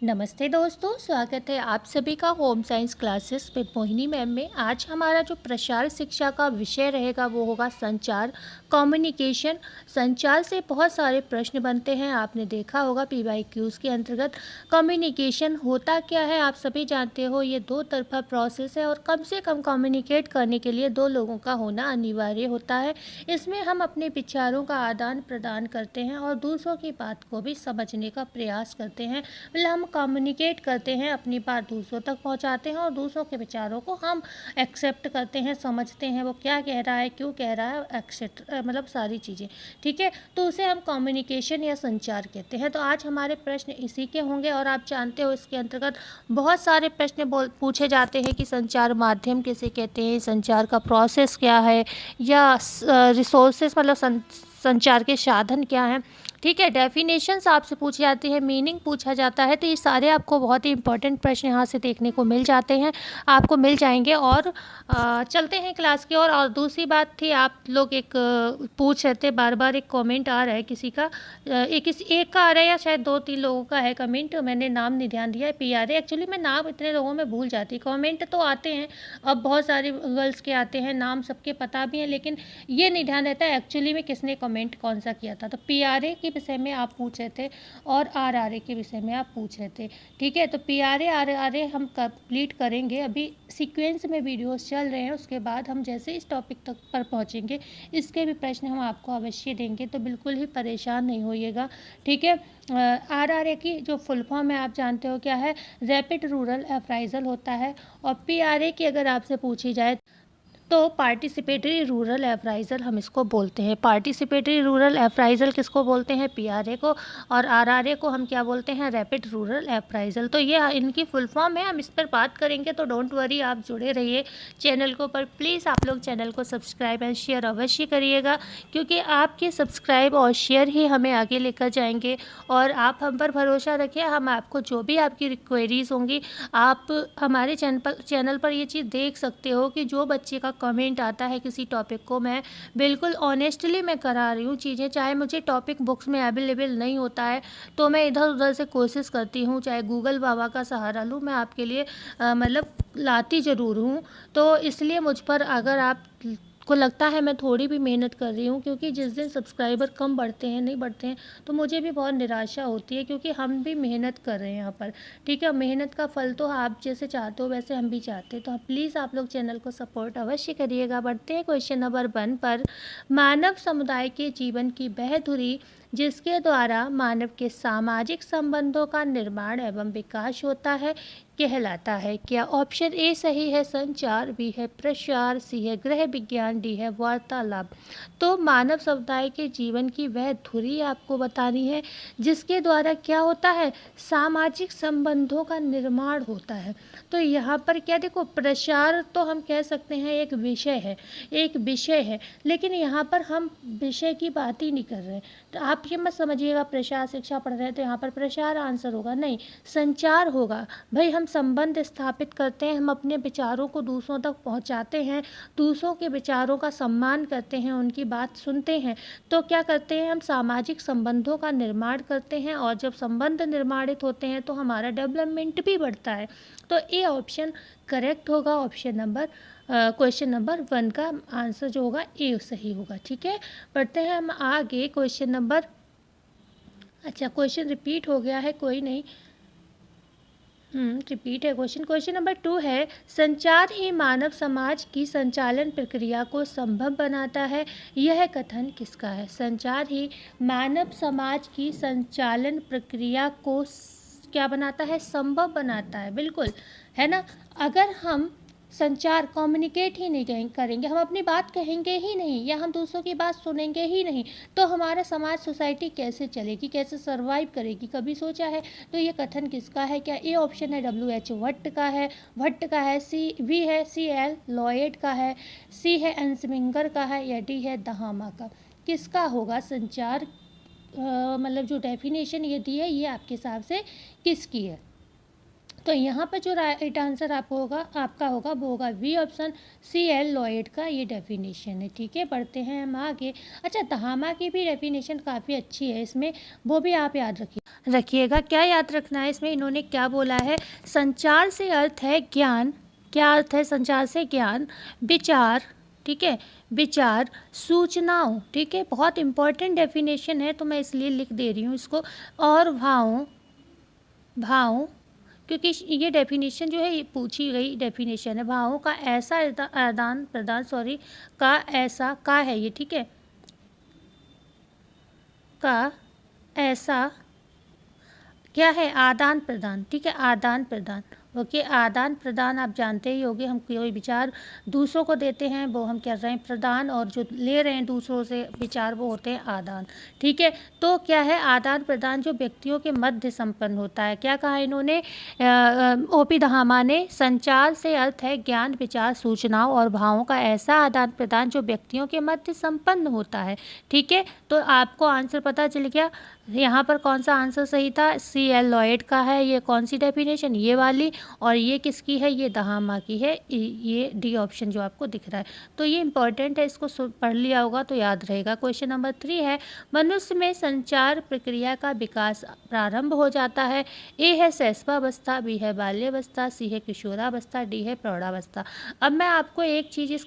नमस्ते दोस्तों, स्वागत है आप सभी का home science classes with Mohini ma'am में। आज हमारा जो प्रसार शिक्षा का विषय रहेगा वो होगा संचार, कम्युनिकेशन। संचार से बहुत सारे प्रश्न बनते हैं, आपने देखा होगा पीवाईक्यूज़ के अंतर्गत। कम्युनिकेशन होता क्या है आप सभी जानते हो, ये दो तरफा प्रोसेस है और कम से कम कम्युनिकेट करने के लिए दो लोगों का होना अनिवार्य होता है। इसमें हम अपने विचारों का आदान प्रदान करते हैं और दूसरों की बात को भी समझने का प्रयास करते हैं। मतलब हम कम्युनिकेट करते हैं, अपनी बात दूसरों तक पहुंचाते हैं और दूसरों के विचारों को हम एक्सेप्ट करते हैं, समझते हैं वो क्या कह रहा है, क्यों कह रहा है, एक्सेट्रा, मतलब सारी चीज़ें। ठीक है, तो उसे हम कम्युनिकेशन या संचार कहते हैं। तो आज हमारे प्रश्न इसी के होंगे और आप जानते हो इसके अंतर्गत बहुत सारे प्रश्न पूछे जाते हैं कि संचार माध्यम किसे कहते हैं, संचार का प्रोसेस क्या है, या रिसोर्सेस मतलब संचार के साधन क्या हैं। ठीक है, डेफिनेशंस आपसे पूछी जाती है, मीनिंग पूछा जाता है। तो ये सारे आपको बहुत ही इंपॉर्टेंट प्रश्न यहाँ से देखने को मिल जाते हैं, आपको मिल जाएंगे। और चलते हैं क्लास की ओर। और दूसरी बात थी, आप लोग एक पूछ रहे थे, बार बार एक कमेंट आ रहा है किसी का, एक का आ रहा है या शायद 2-3 लोगों का है कमेंट, मैंने नाम नहीं ध्यान दिया है। PRA, एक्चुअली मैं नाम इतने लोगों में भूल जाती। कमेंट तो आते हैं, अब बहुत सारे गर्ल्स के आते हैं, नाम सबके पता भी हैं, लेकिन ये नहीं ध्यान रहता है एक्चुअली में किसने कमेंट कौन सा किया था। तो PRA के विषय में आप पूछ रहे थे और RRA के विषय में आप पूछ रहे थे। ठीक है, तो PRA RRA हम कंप्लीट करेंगे, अभी सीक्वेंस में वीडियोस चल रहे हैं, उसके बाद हम जैसे इस टॉपिक तक पर पहुंचेंगे इसके भी प्रश्न हम आपको अवश्य देंगे, तो बिल्कुल ही परेशान नहीं होइएगा। ठीक है, RRA की जो फुल फॉर्म है आप जानते हो क्या है, रैपिड रूरल अप्राइजल होता है। और PRA की अगर आपसे पूछी जाए तो पार्टिसिपेटरी रूरल अप्राइजल हम इसको बोलते हैं। पार्टिसिपेटरी रूरल अप्राइजल किसको बोलते हैं, PRA को। और RRA को हम क्या बोलते हैं, रैपिड रूरल अप्राइजल। तो ये इनकी फुल फॉर्म है, हम इस पर बात करेंगे, तो डोंट वरी, आप जुड़े रहिए चैनल को। पर प्लीज़ आप लोग चैनल को सब्सक्राइब एंड शेयर अवश्य करिएगा, क्योंकि आपके सब्सक्राइब और शेयर ही हमें आगे लेकर जाएंगे। और आप हम पर भरोसा रखिए, हम आपको जो भी आपकी रिक्वेरीज होंगी, आप हमारे चैनल पर ये चीज़ देख सकते हो कि जो बच्चे का कमेंट आता है किसी टॉपिक को, मैं बिल्कुल ऑनेस्टली मैं करा रही हूँ चीज़ें। चाहे मुझे टॉपिक बुक्स में अवेलेबल नहीं होता है तो मैं इधर उधर से कोशिश करती हूँ, चाहे गूगल बाबा का सहारा लूँ, मैं आपके लिए मतलब लाती ज़रूर हूँ। तो इसलिए मुझ पर अगर आप को लगता है मैं थोड़ी भी मेहनत कर रही हूँ, क्योंकि जिस दिन सब्सक्राइबर कम बढ़ते हैं, नहीं बढ़ते हैं, तो मुझे भी बहुत निराशा होती है, क्योंकि हम भी मेहनत कर रहे हैं यहाँ पर। ठीक है, मेहनत का फल तो आप जैसे चाहते हो वैसे हम भी चाहते हैं। तो प्लीज़ आप लोग चैनल को सपोर्ट अवश्य करिएगा। बढ़ते हैं क्वेश्चन नंबर 1 पर। मानव समुदाय के जीवन की वह धुरी जिसके द्वारा मानव के सामाजिक संबंधों का निर्माण एवं विकास होता है कहलाता है। क्या ऑप्शन ए सही है, संचार, बी है प्रसार, सी है गृह विज्ञान, डी है वार्तालाप। तो मानव समुदाय के जीवन की वह धुरी आपको बतानी है जिसके द्वारा क्या होता है, सामाजिक संबंधों का निर्माण होता है। तो यहाँ पर क्या देखो, प्रसार तो हम कह सकते हैं एक विषय है, एक विषय है, लेकिन यहाँ पर हम विषय की बात ही नहीं कर रहे हैं। तो आप ये मत समझिएगा प्रसार शिक्षा पढ़ रहे हैं तो यहाँ पर प्रसार आंसर होगा, नहीं, संचार होगा। भाई हम संबंध स्थापित करते हैं, हम अपने विचारों को दूसरों तक पहुँचाते हैं, दूसरों के विचारों का सम्मान करते हैं, उनकी बात सुनते हैं, तो क्या करते हैं, हम सामाजिक संबंधों का निर्माण करते हैं। और जब संबंध निर्माणित होते हैं तो हमारा डेवलपमेंट भी बढ़ता है। तो ए ऑप्शन करेक्ट होगा, ऑप्शन नंबर क्वेश्चन नंबर 1 का आंसर जो होगा ए सही होगा। ठीक है, पढ़ते हैं हम आगे क्वेश्चन नंबर, अच्छा क्वेश्चन रिपीट हो गया है, कोई नहीं, रिपीट है क्वेश्चन। क्वेश्चन नंबर 2 है, संचार ही मानव समाज की संचालन प्रक्रिया को संभव बनाता है, यह कथन किसका है। संचार ही मानव समाज की संचालन प्रक्रिया को क्या बनाता है, संभव बनाता है, बिल्कुल, है ना। अगर हम संचार कम्युनिकेट ही नहीं करेंगे, हम अपनी बात कहेंगे ही नहीं, या हम दूसरों की बात सुनेंगे ही नहीं, तो हमारा समाज सोसाइटी कैसे चलेगी, कैसे सरवाइव करेगी, कभी सोचा है। तो ये कथन किसका है, क्या ए ऑप्शन है WH भट्ट का है, सी बी है CL लॉयड का है, सी है अंसमिंगर का है, या डी है दहामा का। किसका होगा संचार, मतलब जो डेफिनेशन ये दी है ये आपके हिसाब से किसकी है। तो यहाँ पर जो राइट आंसर आपका होगा वो होगा B option, C L Lloyd का ये डेफिनेशन है। ठीक है, बढ़ते हैं हम आगे। अच्छा, दहामा की भी डेफिनेशन काफ़ी अच्छी है, इसमें वो भी आप याद रखिएगा। क्या याद रखना है इसमें, इन्होंने क्या बोला है, संचार से अर्थ है ज्ञान। क्या अर्थ है संचार से? ज्ञान, विचार, ठीक है, विचार, सूचनाओं, ठीक है, बहुत इंपॉर्टेंट डेफिनेशन है तो मैं इसलिए लिख दे रही हूँ इसको, और भावों, क्योंकि ये डेफिनेशन जो है ये पूछी गई डेफिनेशन है। भावों का ऐसा आदान प्रदान, का ऐसा, का है ये, ठीक है, का ऐसा क्या है, आदान प्रदान, ठीक है, आदान प्रदान। ओके, आदान प्रदान आप जानते ही होंगे, हम कोई विचार दूसरों को देते हैं वो हम कर रहे हैं प्रदान, और जो ले रहे हैं दूसरों से विचार वो होते हैं आदान। ठीक है, तो क्या है, आदान प्रदान जो व्यक्तियों के मध्य संपन्न होता है। क्या कहा इन्होंने, ओपी दहामा ने, संचार से अर्थ है ज्ञान, विचार, सूचनाओं और भावों का ऐसा आदान प्रदान जो व्यक्तियों के मध्य संपन्न होता है। ठीक है, तो आपको आंसर पता चल गया। यहाँ पर कौन सा आंसर सही था, सी एल लॉयड का है। ये कौन सी डेफिनेशन, ये वाली, और ये किसकी है, ये दहामा की है, ये डी ऑप्शन जो आपको दिख रहा है। तो ये इंपॉर्टेंट है, इसको पढ़ लिया होगा तो याद रहेगा। क्वेश्चन नंबर 3 है, मनुष्य में संचार प्रक्रिया का विकास प्रारंभ हो जाता है। ए है शैशवावस्था, बी है बाल्यावस्था, सी है किशोरावस्था, डी है प्रौढ़ावस्था। अब मैं आपको एक चीज़ इस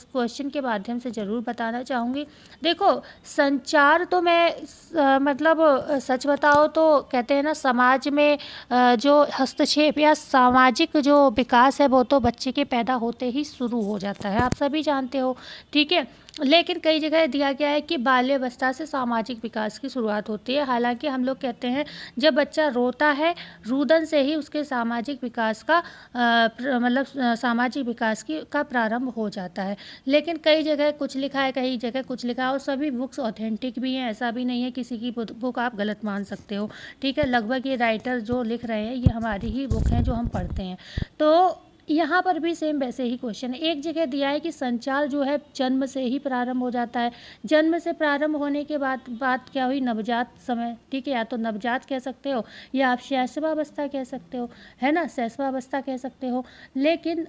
क्वेश्चन के माध्यम से ज़रूर बताना चाहूँगी। देखो, संचार तो मैं मतलब सच बताओ तो कहते हैं ना, समाज में जो हस्तक्षेप या सामाजिक जो विकास है वो तो बच्चे के पैदा होते ही शुरू हो जाता है, आप सभी जानते हो। ठीक है, लेकिन कई जगह दिया गया है कि बाल्यावस्था से सामाजिक विकास की शुरुआत होती है। हालांकि हम लोग कहते हैं जब बच्चा रोता है, रुदन से ही उसके सामाजिक विकास का मतलब सामाजिक विकास का प्रारंभ हो जाता है। लेकिन कई जगह कुछ लिखा है, कई जगह कुछ लिखा है, और सभी बुक्स ऑथेंटिक भी हैं, ऐसा भी नहीं है किसी की बुक आप गलत मान सकते हो। ठीक है, लगभग ये राइटर जो लिख रहे हैं ये हमारी ही बुक हैं जो हम पढ़ते हैं। तो यहाँ पर भी सेम वैसे ही क्वेश्चन है। एक जगह दिया है कि संचार जो है जन्म से ही प्रारंभ हो जाता है। जन्म से प्रारंभ होने के बाद बात क्या हुई, नवजात समय। ठीक है, या तो नवजात कह सकते हो या आप शैशवावस्था कह सकते हो, है ना, शैशवावस्था कह सकते हो। लेकिन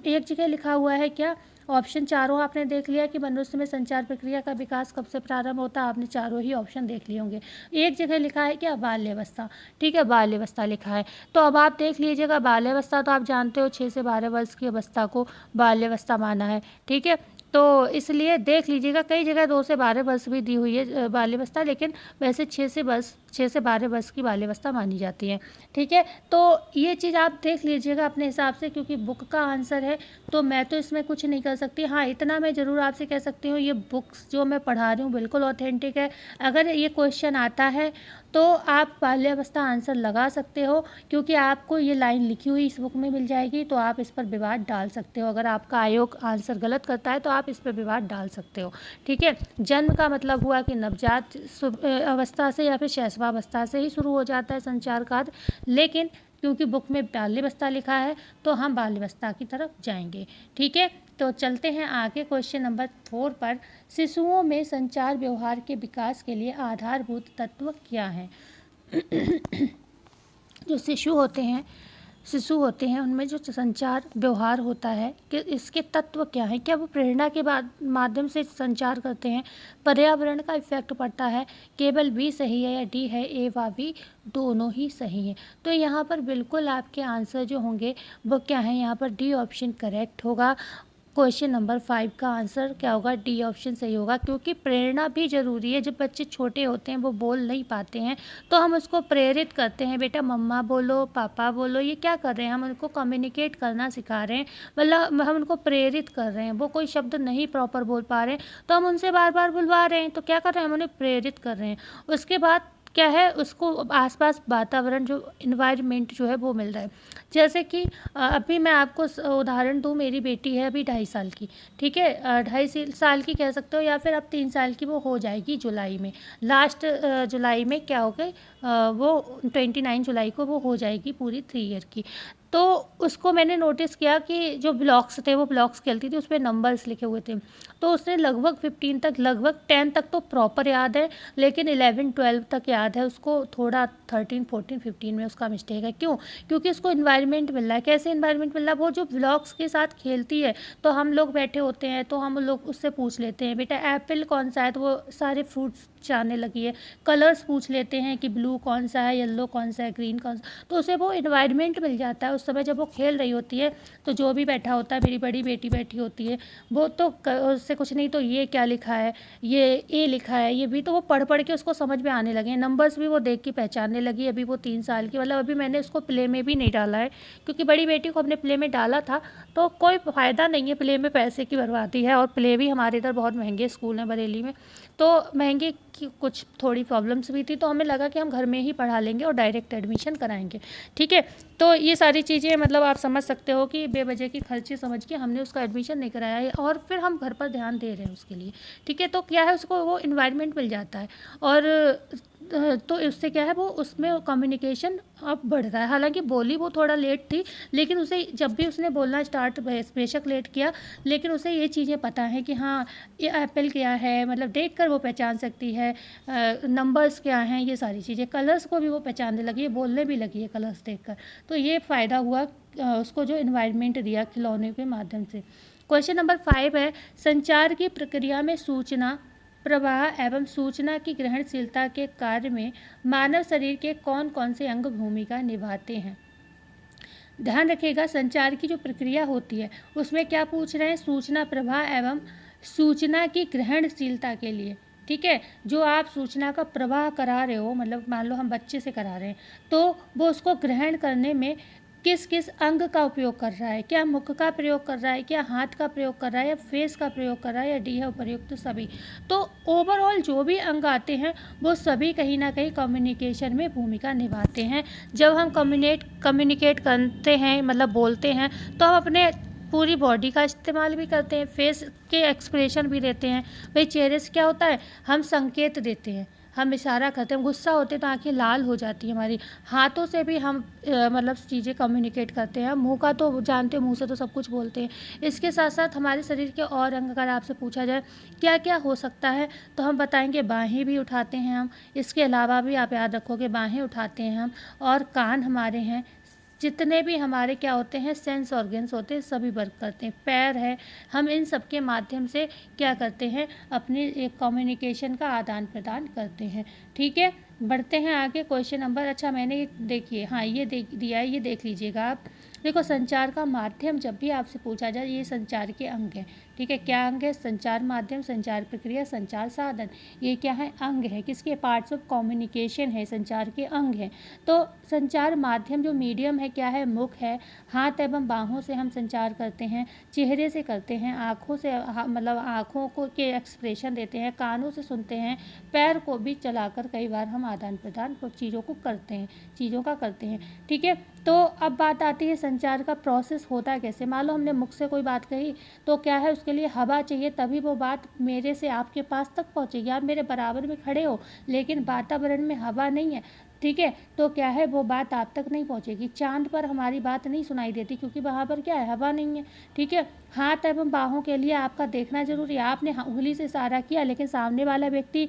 एक जगह लिखा हुआ है क्या, ऑप्शन चारों आपने देख लिया कि मनुष्य में संचार प्रक्रिया का विकास कब से प्रारंभ होता है, आपने चारों ही ऑप्शन देख लिए होंगे। एक जगह लिखा है क्या, बाल्यावस्था। ठीक है, बाल्यावस्था लिखा है, तो अब आप देख लीजिएगा। बाल्यावस्था तो आप जानते हो 6 से 12 वर्ष की अवस्था को बाल्यावस्था माना है। ठीक है, तो इसलिए देख लीजिएगा, कई जगह 2 से 12 वर्ष भी दी हुई है बाल्यावस्था, लेकिन वैसे 6 से 12 वर्ष की बाल्यावस्था मानी जाती है। ठीक है, तो ये चीज़ आप देख लीजिएगा अपने हिसाब से, क्योंकि बुक का आंसर है तो मैं तो इसमें कुछ नहीं कर सकती। हाँ, इतना मैं ज़रूर आपसे कह सकती हूँ, ये बुक्स जो मैं पढ़ा रही हूँ बिल्कुल ऑथेंटिक है। अगर ये क्वेश्चन आता है तो आप बाल्यावस्था आंसर लगा सकते हो, क्योंकि आपको ये लाइन लिखी हुई इस बुक में मिल जाएगी, तो आप इस पर विवाद डाल सकते हो। अगर आपका आयोग आंसर गलत करता है तो आप इस पर विवाद डाल सकते हो। ठीक है, जन्म का मतलब हुआ कि नवजात अवस्था से या फिर शैशवावस्था से ही शुरू हो जाता है संचार कार्य, लेकिन क्योंकि बुक में बाल्यावस्था लिखा है तो हम बाल्यावस्था की तरफ जाएंगे। ठीक है, तो चलते हैं आगे क्वेश्चन नंबर 4 पर। शिशुओं में संचार व्यवहार के विकास के लिए आधारभूत तत्व क्या हैं? जो शिशु होते हैं उनमें जो संचार व्यवहार होता है कि इसके तत्व क्या हैं? क्या वो प्रेरणा के बाद माध्यम से संचार करते हैं? पर्यावरण का इफेक्ट पड़ता है? केवल बी सही है या डी है ए व बी दोनों ही सही हैं? तो यहाँ पर बिल्कुल आपके आंसर जो होंगे वो क्या है, यहाँ पर डी ऑप्शन करेक्ट होगा। क्वेश्चन नंबर 5 का आंसर क्या होगा, डी ऑप्शन सही होगा, क्योंकि प्रेरणा भी ज़रूरी है। जब बच्चे छोटे होते हैं वो बोल नहीं पाते हैं तो हम उसको प्रेरित करते हैं, बेटा मम्मा बोलो, पापा बोलो। ये क्या कर रहे हैं, हम उनको कम्युनिकेट करना सिखा रहे हैं, मतलब हम उनको प्रेरित कर रहे हैं। वो कोई शब्द नहीं प्रॉपर बोल पा रहे हैं तो हम उनसे बार बार बुलवा रहे हैं, तो क्या कर रहे हैं, हम उन्हें प्रेरित कर रहे हैं। उसके बाद क्या है, उसको आसपास वातावरण जो इन्वायरमेंट जो है वो मिल रहा है। जैसे कि अभी मैं आपको उदाहरण दूँ, मेरी बेटी है अभी 2.5 साल की। ठीक है, 2.5 साल की कह सकते हो, या फिर अब 3 साल की वो हो जाएगी जुलाई में। लास्ट जुलाई में क्या हो गए, वो 29 जुलाई को वो हो जाएगी पूरी 3 ईयर की। तो उसको मैंने नोटिस किया कि जो ब्लॉक्स थे वो ब्लॉक्स खेलती थी, उसपे नंबर्स लिखे हुए थे। तो उसने लगभग 15 तक, लगभग 10 तक तो प्रॉपर याद है, लेकिन 11-12 तक याद है उसको, थोड़ा 13-14-15 में उसका मिस्टेक है। क्यों? क्योंकि उसको एनवायरनमेंट मिल रहा है। कैसे एनवायरनमेंट मिल रहा है? वो जो ब्लॉक्स के साथ खेलती है, तो हम लोग बैठे होते हैं तो हम लोग उससे पूछ लेते हैं, बेटा एप्पल कौन सा है, तो वो सारे फ्रूट्स जानने लगी है। कलर्स पूछ लेते हैं कि ब्लू कौन सा है, येलो कौन सा है, ग्रीन कौन सा, तो उसे वो एनवायरनमेंट मिल जाता है उस समय जब वो खेल रही होती है। तो जो भी बैठा होता है, मेरी बड़ी बेटी बैठी होती है, वो तो उससे कुछ नहीं तो ये क्या लिखा है, ये ए लिखा है, ये भी, तो वो पढ़ पढ़ के उसको समझ में आने लगे हैं। नंबर्स भी वो देख के पहचानने लगी। अभी वो 3 साल की, मतलब अभी मैंने उसको प्ले में भी नहीं डाला है, क्योंकि बड़ी बेटी को अपने प्ले में डाला था तो कोई फ़ायदा नहीं है, प्ले में पैसे की बर्बादी है, और प्ले भी हमारे इधर बहुत महंगे स्कूल हैं बरेली में, तो महंगे की कुछ थोड़ी प्रॉब्लम्स भी थी, तो हमें लगा कि हम घर में ही पढ़ा लेंगे और डायरेक्ट एडमिशन कराएंगे। ठीक है, तो ये सारी चीज़ें मतलब आप समझ सकते हो कि बेवजह की खर्चे समझ के हमने उसका एडमिशन नहीं कराया है, और फिर हम घर पर ध्यान दे रहे हैं उसके लिए। ठीक है, तो क्या है, उसको वो इन्वायरमेंट मिल जाता है, और तो उससे क्या है, वो उसमें कम्युनिकेशन अब बढ़ रहा है। हालांकि बोली वो थोड़ा लेट थी, लेकिन उसे जब भी उसने बोलना स्टार्ट बेशक लेट किया, लेकिन उसे ये चीज़ें पता है कि हाँ ये एप्पल क्या है, मतलब देख कर वो पहचान सकती है, नंबर्स क्या हैं, ये सारी चीज़ें। कलर्स को भी वो पहचानने लगी है, बोलने भी लगी है कलर्स देखकर। तो ये फ़ायदा हुआ उसको जो इन्वायरमेंट दिया खिलौने के माध्यम से। क्वेश्चन नंबर 5 है, संचार की प्रक्रिया में सूचना प्रवाह एवं सूचना की ग्रहणशीलता के कार्य में मानव शरीर के कौन कौन से अंग भूमिका निभाते हैं? ध्यान रखिएगा, संचार की जो प्रक्रिया होती है उसमें क्या पूछ रहे हैं, सूचना प्रवाह एवं सूचना की ग्रहणशीलता के लिए। ठीक है, जो आप सूचना का प्रवाह करा रहे हो, मतलब मान लो हम बच्चे से करा रहे हैं, तो वो उसको ग्रहण करने में किस किस अंग का उपयोग कर रहा है, क्या मुख का प्रयोग कर रहा है, क्या हाथ का प्रयोग कर रहा है, या फेस का प्रयोग कर रहा है, या डी है उपयुक्त सभी। तो ओवरऑल जो भी अंग आते हैं वो सभी कहीं ना कहीं कम्युनिकेशन में भूमिका निभाते हैं। जब हम कम्युनिकेट करते हैं, मतलब बोलते हैं, तो हम अपने पूरी बॉडी का इस्तेमाल भी करते हैं, फेस के एक्सप्रेशन भी देते हैं। भाई चेहरे से क्या होता है, हम संकेत देते हैं, हम इशारा करते हैं, गुस्सा होते हैं तो आंखें लाल हो जाती है हमारी। हाथों से भी हम मतलब चीज़ें कम्युनिकेट करते हैं। मुंह का तो जानते हो, मुंह से तो सब कुछ बोलते हैं। इसके साथ साथ हमारे शरीर के और अंग अगर आपसे पूछा जाए क्या क्या हो सकता है, तो हम बताएंगे बाहें भी उठाते हैं हम। इसके अलावा भी आप याद रखोगे, बाहें उठाते हैं हम, और कान हमारे हैं, जितने भी हमारे क्या होते हैं सेंस ऑर्गन्स होते हैं सभी वर्क करते हैं, पैर है, हम इन सब के माध्यम से क्या करते हैं, अपनी एक कम्युनिकेशन का आदान प्रदान करते हैं। ठीक है, बढ़ते हैं आगे। क्वेश्चन नंबर, अच्छा मैंने देखिए, हाँ ये देख दिया है, ये देख लीजिएगा आप। देखो, संचार का माध्यम जब भी आपसे पूछा जाए, ये संचार के अंग है। ठीक है, क्या अंग है, संचार माध्यम, संचार प्रक्रिया, संचार साधन, ये क्या है, अंग है। किसके, पार्ट्स ऑफ कम्युनिकेशन है, संचार के अंग है। तो संचार माध्यम जो मीडियम है क्या है, मुख है। हाथ एवं बाहों से हम संचार करते हैं, चेहरे से करते हैं, आँखों से मतलब आँखों को के एक्सप्रेशन देते हैं, कानों से सुनते हैं, पैर को भी चलाकर कई बार हम आदान प्रदान चीज़ों को करते हैं, चीज़ों का करते हैं। ठीक है, तो अब बात आती है संचार का प्रोसेस होता कैसे। मान लो हमने मुख से कोई बात कही, तो क्या है, उसके लिए हवा चाहिए, तभी वो बात मेरे से आपके पास तक पहुंचेगी। आप मेरे बराबर में खड़े हो, लेकिन वातावरण में हवा नहीं है, ठीक है, तो क्या है, वो बात आप तक नहीं पहुंचेगी। चांद पर हमारी बात नहीं सुनाई देती, क्योंकि वहाँ पर क्या है, हवा नहीं है। ठीक है, हाथ एवं बाहों के लिए आपका देखना जरूरी है। आपने उंगली से इशारा किया, लेकिन सामने वाला व्यक्ति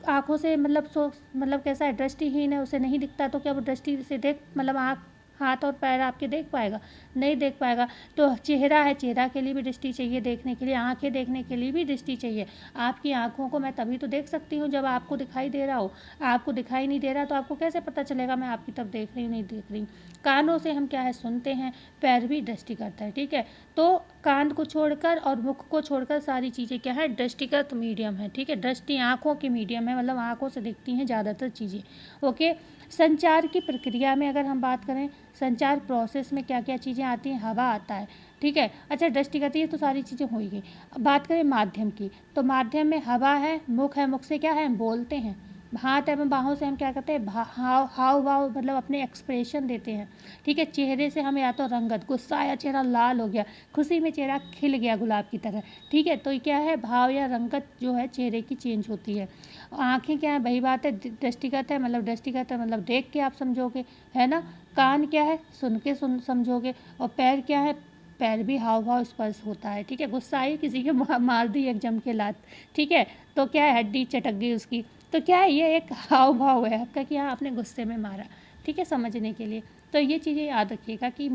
आंखों से मतलब कैसा है, दृष्टिहीन है, उसे नहीं दिखता, तो क्या वो दृष्टि से देख, मतलब आँख, हाथ और पैर आपके देख पाएगा, नहीं देख पाएगा। तो चेहरा है, चेहरा के लिए भी दृष्टि चाहिए देखने के लिए, आंखें देखने के लिए भी दृष्टि चाहिए। आपकी आंखों को मैं तभी तो देख सकती हूँ जब आपको दिखाई दे रहा हो। आपको दिखाई नहीं दे रहा तो आपको कैसे पता चलेगा मैं आपकी तरफ देख रही हूँ नहीं देख रही। कानों से हम क्या है, सुनते हैं, पैर भी दृष्टि करता है। ठीक है, तो कान को छोड़कर और मुख को छोड़कर सारी चीज़ें क्या है, दृष्टिगत मीडियम है। ठीक है, दृष्टि आंखों की मीडियम है, मतलब आंखों से दिखती हैं ज़्यादातर चीज़ें। ओके, संचार की प्रक्रिया में अगर हम बात करें, संचार प्रोसेस में क्या क्या चीज़ें आती हैं, हवा आता है। ठीक है, अच्छा दृष्टिगत ये तो सारी चीज़ें हो ही गई। अब बात करें माध्यम की, तो माध्यम में हवा है, मुख है, मुख से क्या है, हम बोलते हैं। हाथ एवं बाहों से हम क्या करते हैं, हाव हाव भाव मतलब अपने एक्सप्रेशन देते हैं, ठीक है। चेहरे से हम या तो रंगत, गुस्सा आया चेहरा लाल हो गया, खुशी में चेहरा खिल गया गुलाब की तरह, ठीक है। तो ये क्या है, भाव या रंगत जो है चेहरे की चेंज होती है। आँखें क्या है, वही बात है, दृष्टिगत है, मतलब दृष्टिगत है मतलब देख के आप समझोगे, है ना। कान क्या है, सुन के समझोगे। और पैर क्या है, पैर भी हाव भाव स्पर्श होता है, ठीक है। गुस्सा आई किसी के मार दी एक जम के लात, ठीक है, तो क्या है, हड्डी चटक गई उसकी, तो क्या है, ये एक हाव भाव है आपका कि हाँ आपने गुस्से में मारा, ठीक है, समझने के लिए। तो ये चीज़ें याद रखिएगा कि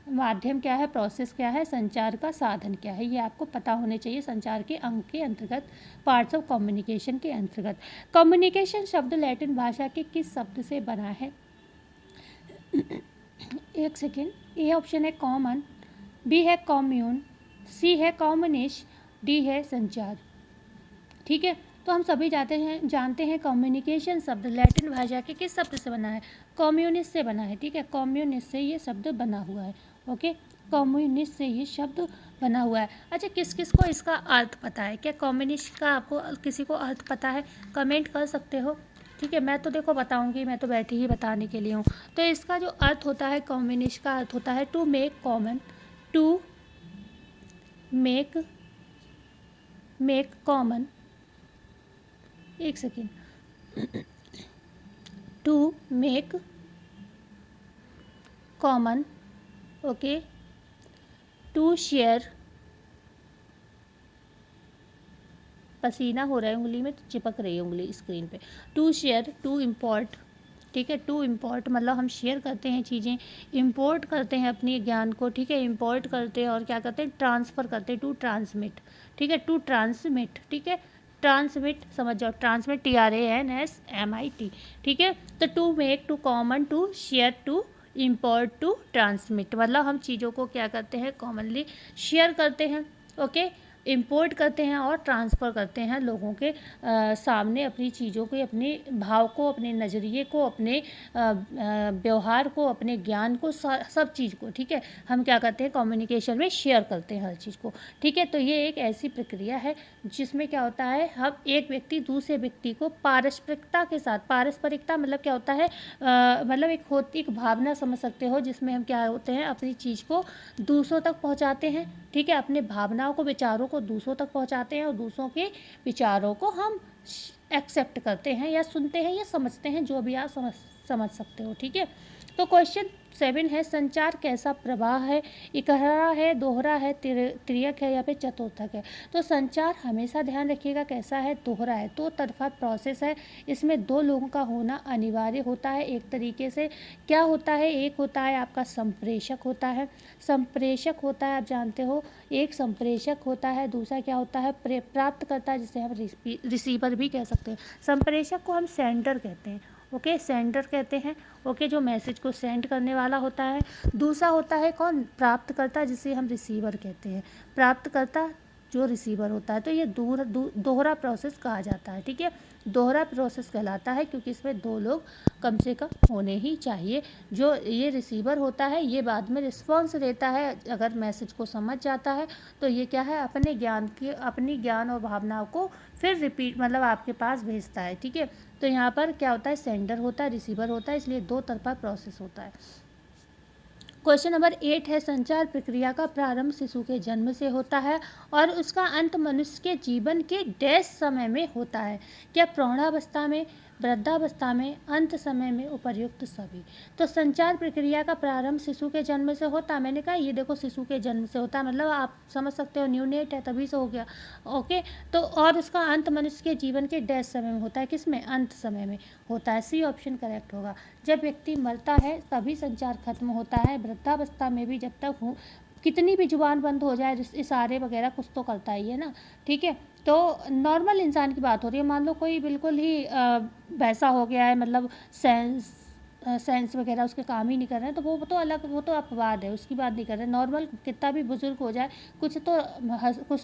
माध्यम क्या है, प्रोसेस क्या है, संचार का साधन क्या है, ये आपको पता होने चाहिए संचार के अंग के अंतर्गत, पार्ट्स ऑफ कम्युनिकेशन के अंतर्गत। कम्युनिकेशन शब्द लैटिन भाषा के किस शब्द से बना है? एक सेकेंड। ए ऑप्शन है कॉमन, बी है कॉम्यून, सी है कॉम्युनिस्ट, डी है संचार, ठीक है। तो हम सभी जानते हैं कम्युनिकेशन शब्द लैटिन भाषा के किस शब्द से बना है? कम्युनिस्ट से बना है, ठीक है। कम्युनिस्ट से ये शब्द बना हुआ है, ओके, कम्युनिस्ट से ये शब्द बना हुआ है। अच्छा, किस किस को इसका अर्थ पता है? क्या कम्युनिस्ट का आपको किसी को अर्थ पता है? कमेंट कर सकते हो, ठीक है। मैं तो देखो बताऊंगी, मैं तो बैठी ही बताने के लिए हूँ। तो इसका जो अर्थ होता है, कम्युनिस्ट का अर्थ होता है to make common, to make common, एक second, to make common, okay, to share, पसीना हो रहा है उंगली में तो चिपक रही है उंगली स्क्रीन पे, टू शेयर, टू इम्पोर्ट, ठीक है। टू इम्पोर्ट मतलब हम शेयर करते हैं चीज़ें, इम्पोर्ट करते हैं अपने ज्ञान को, ठीक है, इम्पोर्ट करते हैं और क्या करते हैं, ट्रांसफ़र करते हैं, टू ट्रांसमिट, ठीक है, टू ट्रांसमिट, ठीक है, ट्रांसमिट समझ जाओ, ट्रांसमिट TRANSMIT, ठीक है। तो to make, to common, to share, to import, to transmit मतलब हम चीज़ों को क्या करते हैं, कॉमनली शेयर करते हैं, ओके, इम्पोर्ट करते हैं और ट्रांसफ़र करते हैं लोगों के सामने अपनी चीज़ों को, अपने भाव को, अपने नज़रिए को, अपने व्यवहार को, अपने ज्ञान को, सब चीज़ को, ठीक है, हम क्या करते हैं कम्युनिकेशन में शेयर करते हैं हर चीज़ को, ठीक है। तो ये एक ऐसी प्रक्रिया है जिसमें क्या होता है, हम एक व्यक्ति दूसरे व्यक्ति को पारस्परिकता के साथ, पारस्परिकता मतलब क्या होता है, मतलब एक भावना समझ सकते हो जिसमें हम क्या होते हैं, अपनी चीज़ को दूसरों तक पहुंचाते हैं, ठीक है, अपने भावनाओं को, विचारों को दूसरों तक पहुंचाते हैं और दूसरों के विचारों को हम एक्सेप्ट करते हैं या सुनते हैं या समझते हैं, जो भी आप समझ सकते हो, ठीक है। तो क्वेश्चन 7 है, संचार कैसा प्रवाह है? इकहरा है, दोहरा है, त्रियक है या फिर चतुर्थक है? तो संचार हमेशा ध्यान रखिएगा कैसा है, दोहरा है, दो तरफा प्रोसेस है, इसमें दो लोगों का होना अनिवार्य होता है। एक तरीके से क्या होता है, एक होता है आपका संप्रेषक होता है, संप्रेषक होता है आप जानते हो, एक संप्रेषक होता है, दूसरा क्या होता है, प्राप्त करता है, जिसे हम रिसीवर भी कह सकते हैं। संप्रेषक को हम सेंडर कहते हैं, ओके, सेंडर कहते हैं, ओके, जो मैसेज को सेंड करने वाला होता है। दूसरा होता है कौन, प्राप्तकर्ता, जिसे हम रिसीवर कहते हैं, प्राप्तकर्ता जो रिसीवर होता है। तो ये दोहरा प्रोसेस कहा जाता है, ठीक है, दोहरा प्रोसेस कहलाता है क्योंकि इसमें दो लोग कम से कम होने ही चाहिए। जो ये रिसीवर होता है ये बाद में रिस्पॉन्स देता है, अगर मैसेज को समझ जाता है तो ये क्या है, अपनी ज्ञान और भावनाओं को फिर रिपीट मतलब आपके पास भेजता है, ठीक है। तो यहाँ पर क्या होता है, सेंडर होता है, रिसीवर होता है, इसलिए दो तरफा प्रोसेस होता है। क्वेश्चन नंबर 8 है, संचार प्रक्रिया का प्रारंभ शिशु के जन्म से होता है और उसका अंत मनुष्य के जीवन के डैश समय में होता है? क्या प्रौढ़ावस्था में, वृद्धावस्था में, अंत समय में, उपर्युक्त सभी? तो संचार प्रक्रिया का प्रारंभ शिशु के जन्म से होता है, मैंने कहा ये देखो शिशु के जन्म से होता है, मतलब आप समझ सकते हो न्यूनेट है तभी से हो गया, ओके। तो और उसका अंत मनुष्य के जीवन के डैश समय में होता है, किसमें, अंत समय में होता है, सी ऑप्शन करेक्ट होगा। जब व्यक्ति मरता है तभी संचार खत्म होता है, वृद्धावस्था में भी जब तक हो, कितनी भी जुबान बंद हो जाए, इशारे वगैरह कुछ तो करता ही है ना, ठीक है। तो नॉर्मल इंसान की बात हो रही है, मान लो कोई बिल्कुल ही वैसा हो गया है, मतलब सेंस वगैरह उसके काम ही नहीं कर रहे हैं, तो वो तो अलग, वो तो अपवाद है, उसकी बात नहीं कर रहे। नॉर्मल कितना भी बुजुर्ग हो जाए, कुछ